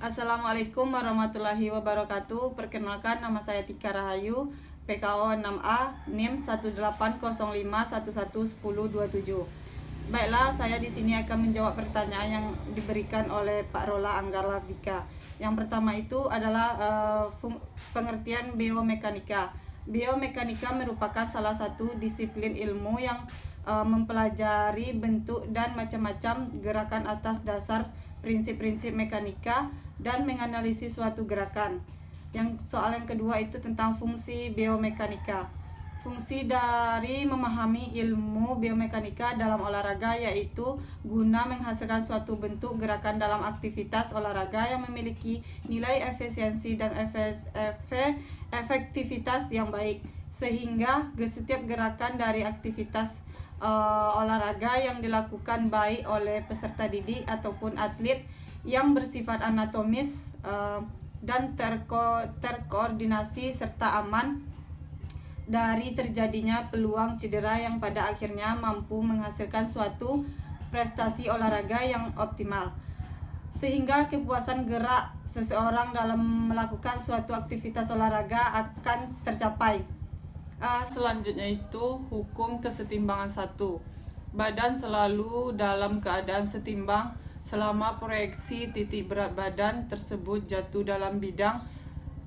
Assalamualaikum warahmatullahi wabarakatuh. Perkenalkan, nama saya Tika Rahayu, PKO 6A, NIM 18051111027. Baiklah, saya di sini akan menjawab pertanyaan yang diberikan oleh Pak Rola Anggarlardika. Yang pertama itu adalah pengertian biomekanika. Biomekanika merupakan salah satu disiplin ilmu yang mempelajari bentuk dan macam-macam gerakan atas dasar prinsip-prinsip mekanika dan menganalisis suatu gerakan. Soal yang kedua itu tentang fungsi biomekanika. Fungsi dari memahami ilmu biomekanika dalam olahraga yaitu guna menghasilkan suatu bentuk gerakan dalam aktivitas olahraga yang memiliki nilai efisiensi dan efektivitas yang baik, sehingga setiap gerakan dari aktivitas olahraga yang dilakukan baik oleh peserta didik ataupun atlet yang bersifat anatomis dan terkoordinasi serta aman dari terjadinya peluang cedera yang pada akhirnya mampu menghasilkan suatu prestasi olahraga yang optimal, sehingga kepuasan gerak seseorang dalam melakukan suatu aktivitas olahraga akan tercapai. Selanjutnya itu hukum kesetimbangan 1. Badan selalu dalam keadaan setimbang selama proyeksi titik berat badan tersebut jatuh dalam bidang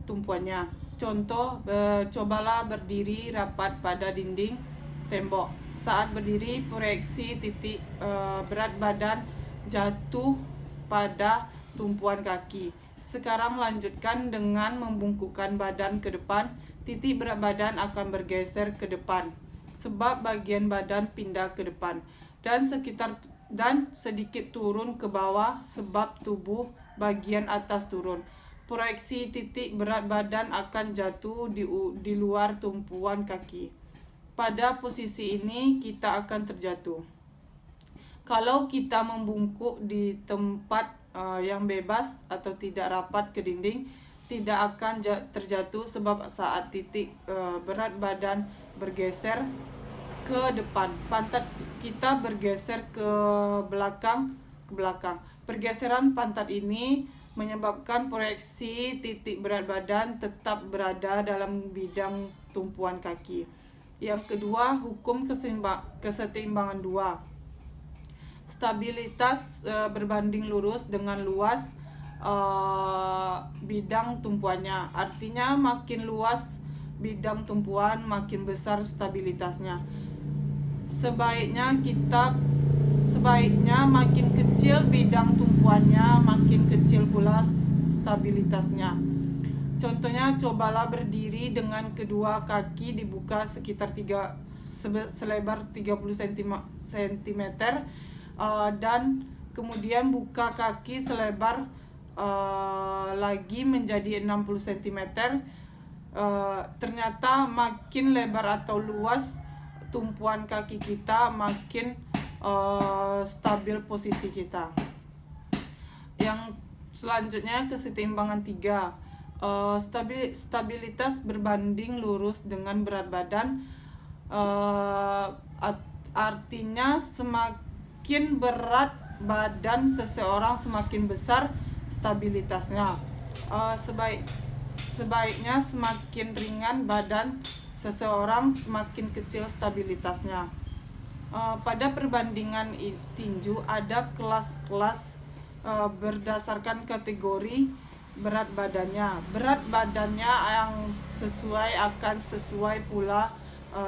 tumpuannya. Contoh, cobalah berdiri rapat pada dinding tembok. Saat berdiri, proyeksi titik berat badan jatuh pada tumpuan kaki. Sekarang lanjutkan dengan membungkukkan badan ke depan. Titik berat badan akan bergeser ke depan sebab bagian badan pindah ke depan dan sedikit turun ke bawah sebab tubuh bagian atas turun. Proyeksi titik berat badan akan jatuh di luar tumpuan kaki. Pada posisi ini kita akan terjatuh. Kalau kita membungkuk di tempat yang bebas atau tidak rapat ke dinding, tidak akan terjatuh sebab saat titik berat badan bergeser ke depan, pantat kita bergeser ke belakang. Pergeseran pantat ini menyebabkan proyeksi titik berat badan tetap berada dalam bidang tumpuan kaki. Yang kedua, hukum kesetimbangan 2. Stabilitas berbanding lurus dengan luas bidang tumpuannya. Artinya makin luas bidang tumpuan, makin besar stabilitasnya. Sebaiknya makin kecil bidang tumpuannya, makin kecil pula stabilitasnya. Contohnya, cobalah berdiri dengan kedua kaki dibuka sekitar selebar 30 cm dan kemudian buka kaki selebar lagi menjadi 60 cm. Ternyata makin lebar atau luas tumpuan kaki kita, makin stabil posisi kita. Yang selanjutnya kesetimbangan 3. Stabilitas berbanding lurus dengan berat badan. Artinya semakin berat badan seseorang, semakin besar stabilitasnya. Sebaiknya semakin ringan badan seseorang, semakin kecil stabilitasnya. Pada perbandingan tinju ada kelas-kelas berdasarkan kategori berat badannya. Berat badannya yang sesuai akan sesuai pula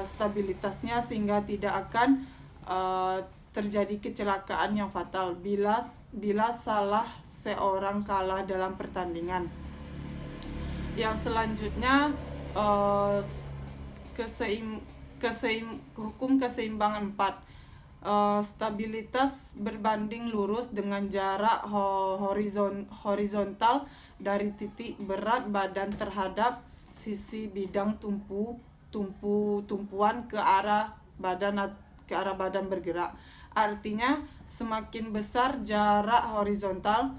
stabilitasnya, sehingga tidak akan terjadi kecelakaan yang fatal bila salah seorang kalah dalam pertandingan. Yang selanjutnya hukum keseimbangan 4. Stabilitas berbanding lurus dengan jarak horizontal dari titik berat badan terhadap sisi bidang tumpuan ke arah badan bergerak. Artinya semakin besar jarak horizontal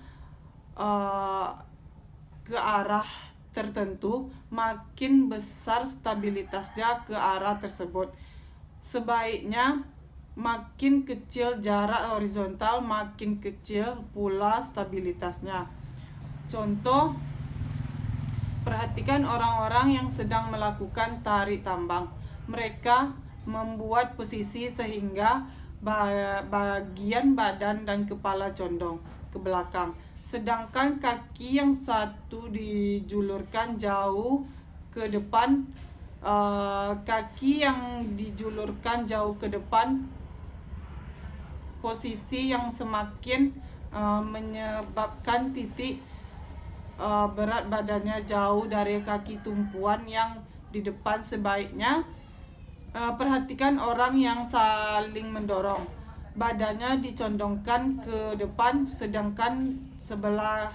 ke arah tertentu, makin besar stabilitasnya ke arah tersebut. Sebaiknya makin kecil jarak horizontal, makin kecil pula stabilitasnya. Contoh, perhatikan orang-orang yang sedang melakukan tarik tambang. Mereka membuat posisi sehingga bagian badan dan kepala condong ke belakang, sedangkan kaki yang satu dijulurkan jauh ke depan. Kaki yang dijulurkan jauh ke depan, posisi yang semakin menyebabkan titik berat badannya jauh dari kaki tumpuan yang di depan. Sebaiknya perhatikan orang yang saling mendorong. Badannya dicondongkan ke depan, sedangkan sebelah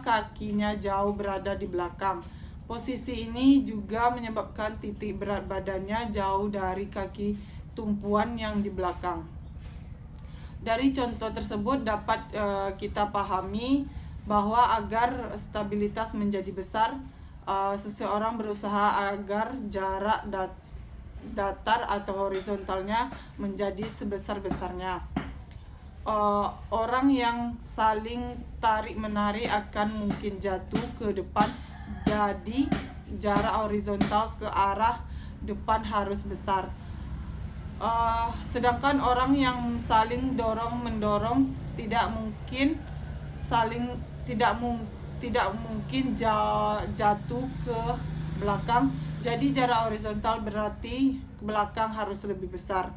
kakinya jauh berada di belakang. Posisi ini juga menyebabkan titik berat badannya jauh dari kaki tumpuan yang di belakang. Dari contoh tersebut dapat kita pahami bahwa agar stabilitas menjadi besar, seseorang berusaha agar jarak datar atau horizontalnya menjadi sebesar-besarnya. Orang yang saling tarik-menarik akan mungkin jatuh ke depan, jadi jarak horizontal ke arah depan harus besar. Sedangkan orang yang saling dorong-mendorong tidak mungkin jatuh ke belakang, jadi jarak horizontal berarti ke belakang harus lebih besar.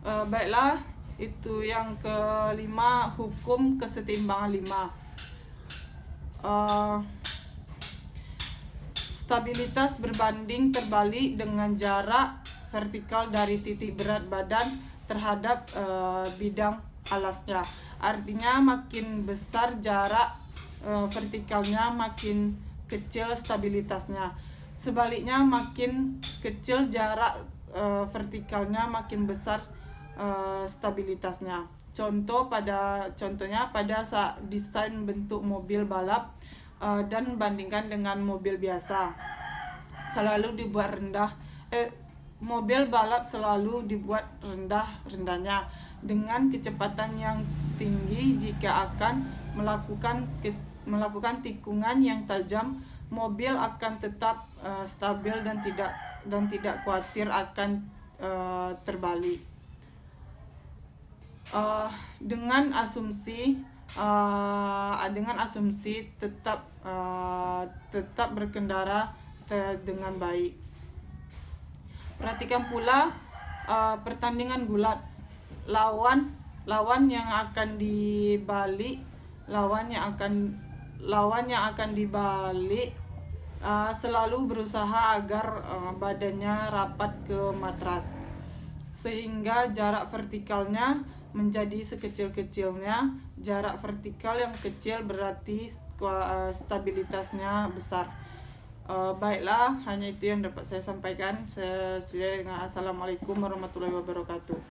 Baiklah, itu yang kelima, hukum kesetimbangan 5. Stabilitas berbanding terbalik dengan jarak vertikal dari titik berat badan terhadap bidang alasnya. Artinya makin besar jarak vertikalnya, makin kecil stabilitasnya. Sebaliknya, makin kecil jarak vertikalnya, makin besar stabilitasnya. Contohnya pada saat desain bentuk mobil balap dan bandingkan dengan mobil biasa, selalu dibuat rendah. Mobil balap selalu dibuat rendah-rendahnya dengan kecepatan yang tinggi. Jika akan melakukan tikungan yang tajam, mobil akan tetap stabil dan tidak khawatir akan terbalik. Dengan asumsi tetap berkendara dengan baik. Perhatikan pula pertandingan gulat. Lawan yang akan dibalik selalu berusaha agar badannya rapat ke matras, sehingga jarak vertikalnya menjadi sekecil-kecilnya. Jarak vertikal yang kecil berarti stabilitasnya besar. Baiklah, hanya itu yang dapat saya sampaikan. Assalamualaikum warahmatullahi wabarakatuh.